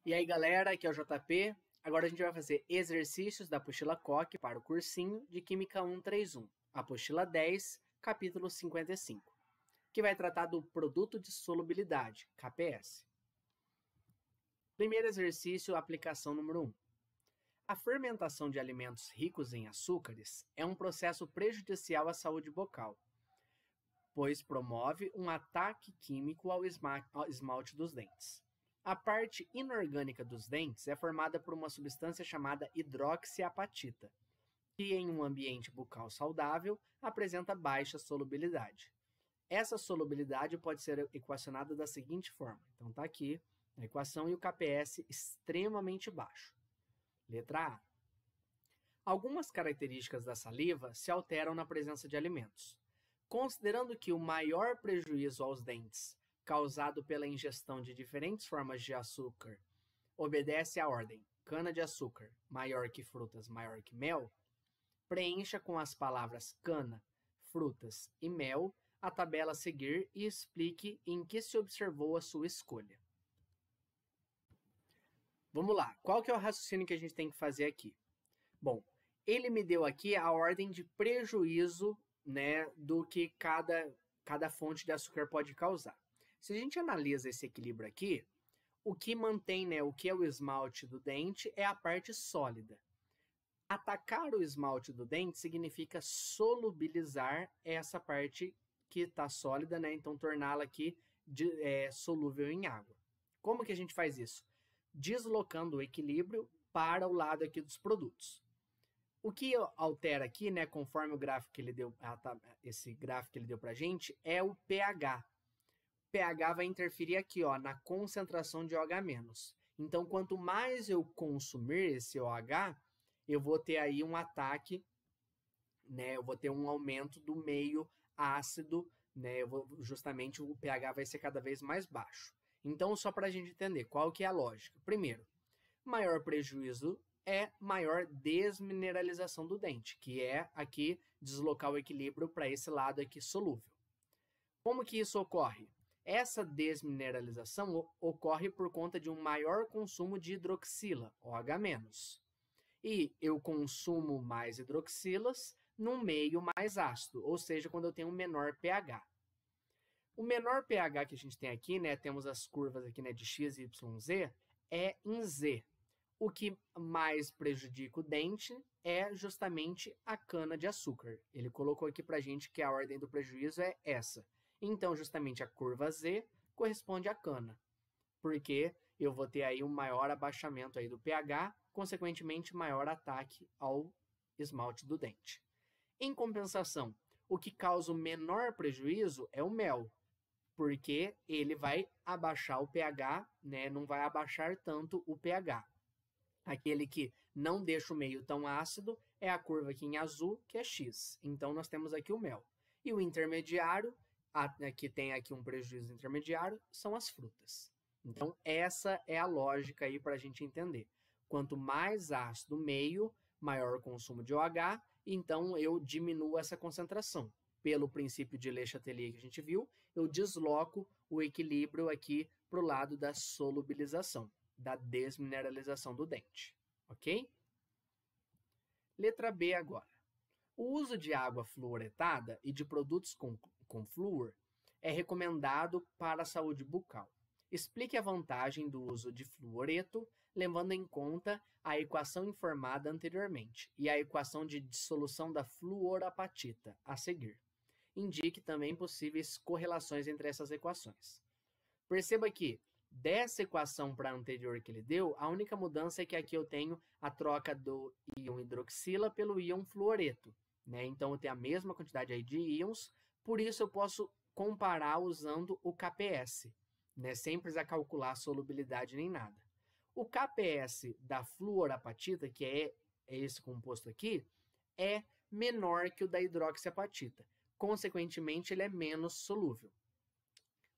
E aí, galera, aqui é o JP. Agora a gente vai fazer exercícios da apostila Koch para o cursinho de Química 131, apostila 10, capítulo 55, que vai tratar do produto de solubilidade, KPS. Primeiro exercício, aplicação número 1. A fermentação de alimentos ricos em açúcares é um processo prejudicial à saúde bucal, pois promove um ataque químico ao esmalte dos dentes. A parte inorgânica dos dentes é formada por uma substância chamada hidroxiapatita, que em um ambiente bucal saudável apresenta baixa solubilidade. Essa solubilidade pode ser equacionada da seguinte forma. Então está aqui a equação e o KPS extremamente baixo. Letra A. Algumas características da saliva se alteram na presença de alimentos. Considerando que o maior prejuízo aos dentes causado pela ingestão de diferentes formas de açúcar obedece à ordem cana-de-açúcar maior que frutas maior que mel, preencha com as palavras cana, frutas e mel a tabela a seguir e explique em que se observou a sua escolha. Vamos lá, qual que é o raciocínio que a gente tem que fazer aqui? Bom, ele me deu aqui a ordem de prejuízo, né, do que cada fonte de açúcar pode causar. Se a gente analisa esse equilíbrio aqui, o que mantém, né, o que é o esmalte do dente é a parte sólida. Atacar o esmalte do dente significa solubilizar essa parte que está sólida, né, então torná-la aqui solúvel em água. Como que a gente faz isso? Deslocando o equilíbrio para o lado aqui dos produtos. O que altera aqui, né, conforme o gráfico que ele deu, esse gráfico que ele deu para a gente, é o pH. O pH vai interferir aqui, ó, na concentração de OH-. Então, quanto mais eu consumir esse OH, eu vou ter aí um ataque, né, eu vou ter um aumento do meio ácido, né, justamente o pH vai ser cada vez mais baixo. Então, só para a gente entender qual que é a lógica. Primeiro, maior prejuízo é maior desmineralização do dente, que é aqui deslocar o equilíbrio para esse lado aqui solúvel. Como que isso ocorre? Essa desmineralização ocorre por conta de um maior consumo de hidroxila, OH-. E eu consumo mais hidroxilas num meio mais ácido, ou seja, quando eu tenho um menor pH. O menor pH que a gente tem aqui, né, temos as curvas aqui, né, de X, Y, Z, é em Z. O que mais prejudica o dente é justamente a cana-de-açúcar. Ele colocou aqui para a gente que a ordem do prejuízo é essa. Então, justamente a curva Z corresponde à cana, porque eu vou ter aí um maior abaixamento aí do pH, consequentemente maior ataque ao esmalte do dente. Em compensação, o que causa o menor prejuízo é o mel, porque ele vai abaixar o pH, né, não vai abaixar tanto o pH. Aquele que não deixa o meio tão ácido é a curva aqui em azul, que é X. Então, nós temos aqui o mel. E o intermediário, que tem aqui um prejuízo intermediário, são as frutas. Então, essa é a lógica aí para a gente entender. Quanto mais ácido o meio, maior o consumo de OH, então eu diminuo essa concentração. Pelo princípio de Le Chatelier que a gente viu, eu desloco o equilíbrio aqui para o lado da solubilização, da desmineralização do dente, ok? Letra B agora. O uso de água fluoretada e de produtos com flúor é recomendado para a saúde bucal. Explique a vantagem do uso de fluoreto, levando em conta a equação informada anteriormente e a equação de dissolução da fluorapatita a seguir. Indique também possíveis correlações entre essas equações. Perceba que, dessa equação para a anterior que ele deu, a única mudança é que aqui eu tenho a troca do íon hidroxila pelo íon fluoreto, né? Então, eu tenho a mesma quantidade aí de íons, por isso eu posso comparar usando o KPS, né? Sem precisar calcular a solubilidade nem nada. O KPS da fluorapatita, que é esse composto aqui, é menor que o da hidroxiapatita. Consequentemente, ele é menos solúvel.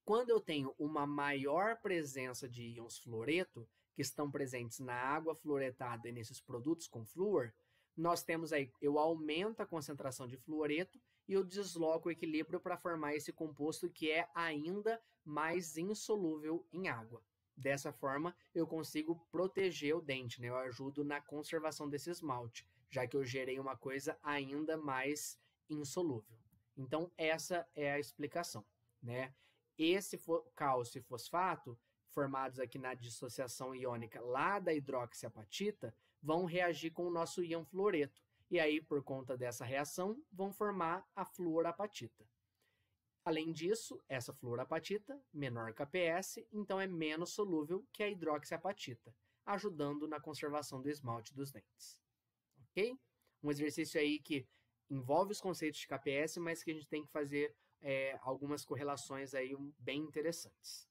Quando eu tenho uma maior presença de íons fluoreto, que estão presentes na água fluoretada e nesses produtos com flúor, nós temos aí, eu aumento a concentração de fluoreto e eu desloco o equilíbrio para formar esse composto que é ainda mais insolúvel em água. Dessa forma, eu consigo proteger o dente, né? Eu ajudo na conservação desse esmalte, já que eu gerei uma coisa ainda mais insolúvel. Então, essa é a explicação, né? Esse cálcio e fosfato, formados aqui na dissociação iônica lá da hidroxiapatita, vão reagir com o nosso íon fluoreto. E aí, por conta dessa reação, vão formar a fluorapatita. Além disso, essa fluorapatita, menor que a PS, então é menos solúvel que a hidroxiapatita, ajudando na conservação do esmalte dos dentes. Ok? Um exercício aí que envolve os conceitos de KPS, mas que a gente tem que fazer algumas correlações aí bem interessantes.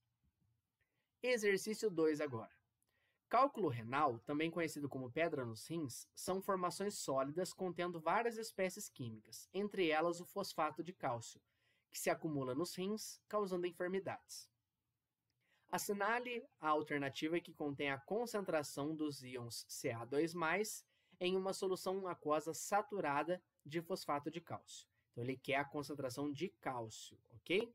Exercício 2 agora. Cálculo renal, também conhecido como pedra nos rins, são formações sólidas contendo várias espécies químicas, entre elas o fosfato de cálcio, que se acumula nos rins, causando enfermidades. Assinale a alternativa que contém a concentração dos íons Ca2+, em uma solução aquosa saturada de fosfato de cálcio. Então, ele quer a concentração de cálcio, ok?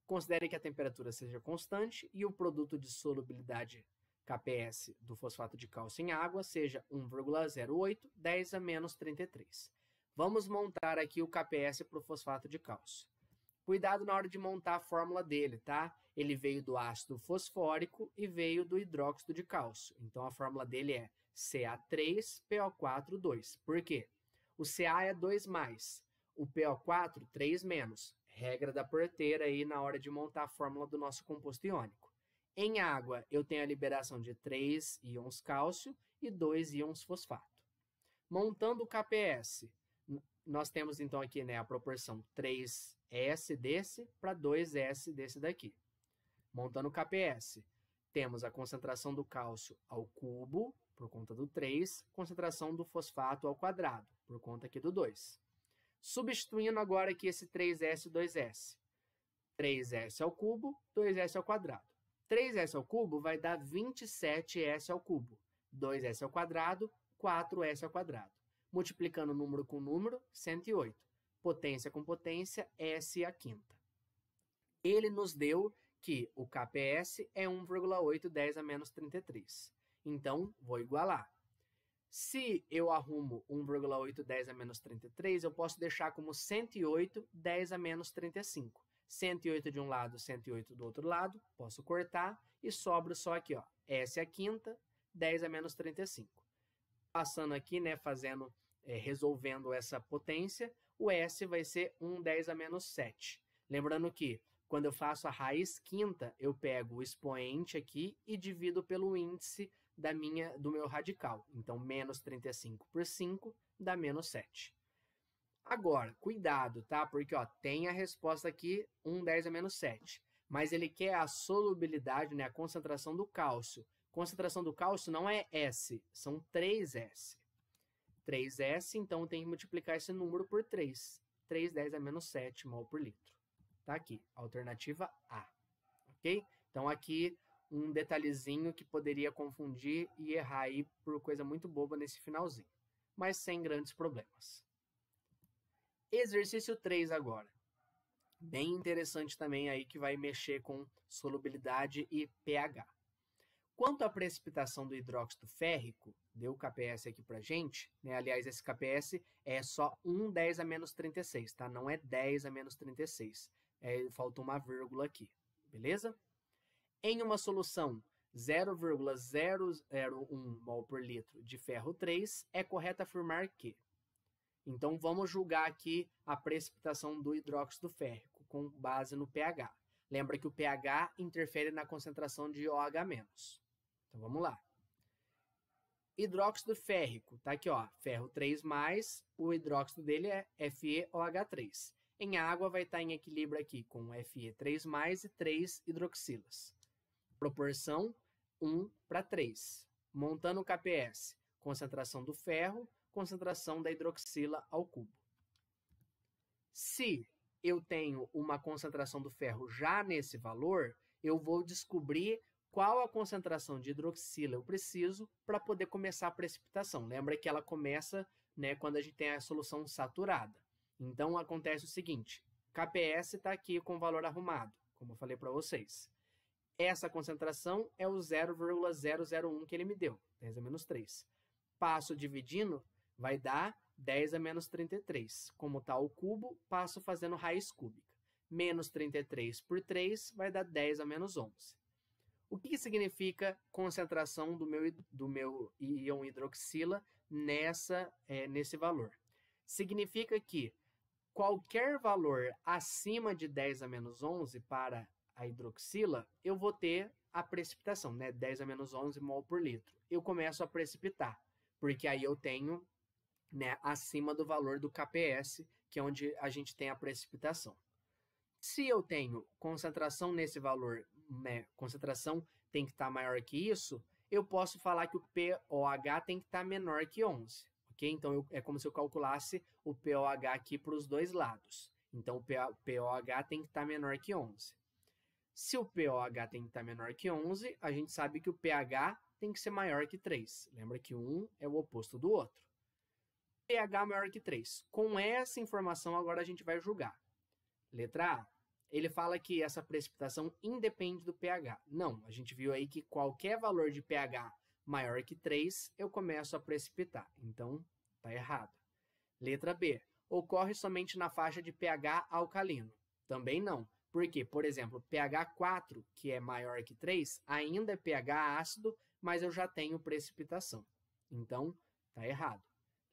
Considere que a temperatura seja constante e o produto de solubilidade KPS do fosfato de cálcio em água seja 1,08, 10 a menos 33. Vamos montar aqui o KPS para o fosfato de cálcio. Cuidado na hora de montar a fórmula dele, tá? Ele veio do ácido fosfórico e veio do hidróxido de cálcio. Então, a fórmula dele é Ca3PO4 2. Por quê? O Ca é 2+, o PO4, 3-. Regra da porteira aí na hora de montar a fórmula do nosso composto iônico. Em água, eu tenho a liberação de 3 íons cálcio e 2 íons fosfato. Montando o KPS, nós temos então aqui, né, a proporção 3S desse para 2S desse daqui. Montando o KPS, temos a concentração do cálcio ao cubo, por conta do 3, concentração do fosfato ao quadrado, por conta aqui do 2. Substituindo agora aqui esse 3S e 2S. 3S ao cubo, 2S ao quadrado. 3S ao cubo vai dar 27S ao cubo. 2S ao quadrado, 4S ao quadrado. Multiplicando número com número, 108. Potência com potência, S à quinta. Ele nos deu que o KPS é 1,8, 10 a menos 33. Então, vou igualar. Se eu arrumo 1,8, 10 a menos 33, eu posso deixar como 108, 10 a menos 35. 108 de um lado, 108 do outro lado, posso cortar e sobra só aqui, ó, S à quinta, 10 a menos 35. Passando aqui, né, resolvendo essa potência, o S vai ser 1, 10 a menos 7. Lembrando que, quando eu faço a raiz quinta, eu pego o expoente aqui e divido pelo índice do meu radical. Então, menos 35 por 5 dá menos 7. Agora, cuidado, tá? Porque ó, tem a resposta aqui, 1, 10 a menos 7. Mas ele quer a solubilidade, né, a concentração do cálcio. Concentração do cálcio não é S, são 3S. 3S, então tem que multiplicar esse número por 3. 3, 10 a menos 7 mol por litro. Tá aqui, alternativa A. Ok? Então aqui um detalhezinho que poderia confundir e errar aí por coisa muito boba nesse finalzinho. Mas sem grandes problemas. Exercício 3 agora. Bem interessante também aí que vai mexer com solubilidade e pH. Quanto à precipitação do hidróxido férrico, deu o KPS aqui pra gente, né? Aliás, esse KPS é só 1, 10 a menos 36, tá? Não é 10 a menos 36. Faltou uma vírgula aqui, beleza? Em uma solução 0,001 mol por litro de ferro 3, é correto afirmar que... Então, vamos julgar aqui a precipitação do hidróxido férrico com base no pH. Lembra que o pH interfere na concentração de OH-. Então, vamos lá. Hidróxido férrico, tá aqui, ó, ferro 3+, o hidróxido dele é FeOH3. Em água vai estar em equilíbrio aqui com Fe3+ e 3 hidroxilas. Proporção 1 para 3. Montando o KPS, concentração do ferro, concentração da hidroxila ao cubo. Se eu tenho uma concentração do ferro já nesse valor, eu vou descobrir qual a concentração de hidroxila eu preciso para poder começar a precipitação. Lembra que ela começa, né, quando a gente tem a solução saturada. Então, acontece o seguinte, KPS está aqui com o valor arrumado, como eu falei para vocês. Essa concentração é o 0,001 que ele me deu, 10 a menos 3. Passo dividindo, vai dar 10 a menos 33. Como está o cubo, passo fazendo raiz cúbica. Menos 33 por 3 vai dar 10 a menos 11. O que significa concentração do meu íon hidroxila nesse valor? Significa que qualquer valor acima de 10 a menos 11 para a hidroxila, eu vou ter a precipitação, né? 10 a menos 11 mol por litro. Eu começo a precipitar, porque aí eu tenho, né, acima do valor do KPS, que é onde a gente tem a precipitação. Se eu tenho concentração nesse valor, né, concentração tem que estar maior que isso, eu posso falar que o pOH tem que estar menor que 11. Okay? Então, é como se eu calculasse o pOH aqui para os dois lados. Então, o pOH tem que estar menor que 11. Se o pOH tem que estar menor que 11, a gente sabe que o pH tem que ser maior que 3. Lembra que um é o oposto do outro. pH maior que 3. Com essa informação, agora a gente vai julgar. Letra A. Ele fala que essa precipitação independe do pH. Não, a gente viu aí que qualquer valor de pH maior que 3, eu começo a precipitar. Então, está errado. Letra B. Ocorre somente na faixa de pH alcalino. Também não. Por quê? Por exemplo, pH 4, que é maior que 3, ainda é pH ácido, mas eu já tenho precipitação. Então, está errado.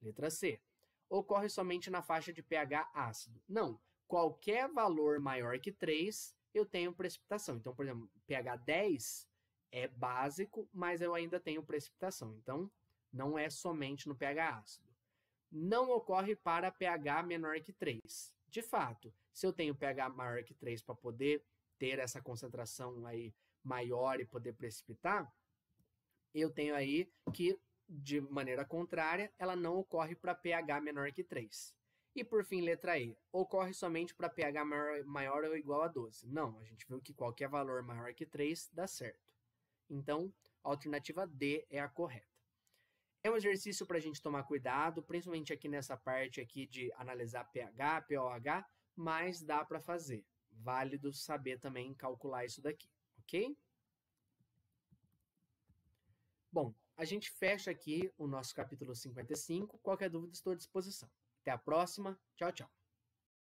Letra C. Ocorre somente na faixa de pH ácido. Não. Qualquer valor maior que 3, eu tenho precipitação. Então, por exemplo, pH 10 é básico, mas eu ainda tenho precipitação. Então, não é somente no pH ácido. Não ocorre para pH menor que 3. De fato, se eu tenho pH maior que 3 para poder ter essa concentração aí maior e poder precipitar, eu tenho aí que, de maneira contrária, ela não ocorre para pH menor que 3. E por fim, letra E, ocorre somente para pH maior ou igual a 12. Não, a gente viu que qualquer valor maior que 3 dá certo. Então, a alternativa D é a correta. É um exercício para a gente tomar cuidado, principalmente aqui nessa parte aqui de analisar pH, pOH, mas dá para fazer. Válido saber também calcular isso daqui, ok? Bom, a gente fecha aqui o nosso capítulo 55. Qualquer dúvida, estou à disposição. Até a próxima. Tchau, tchau.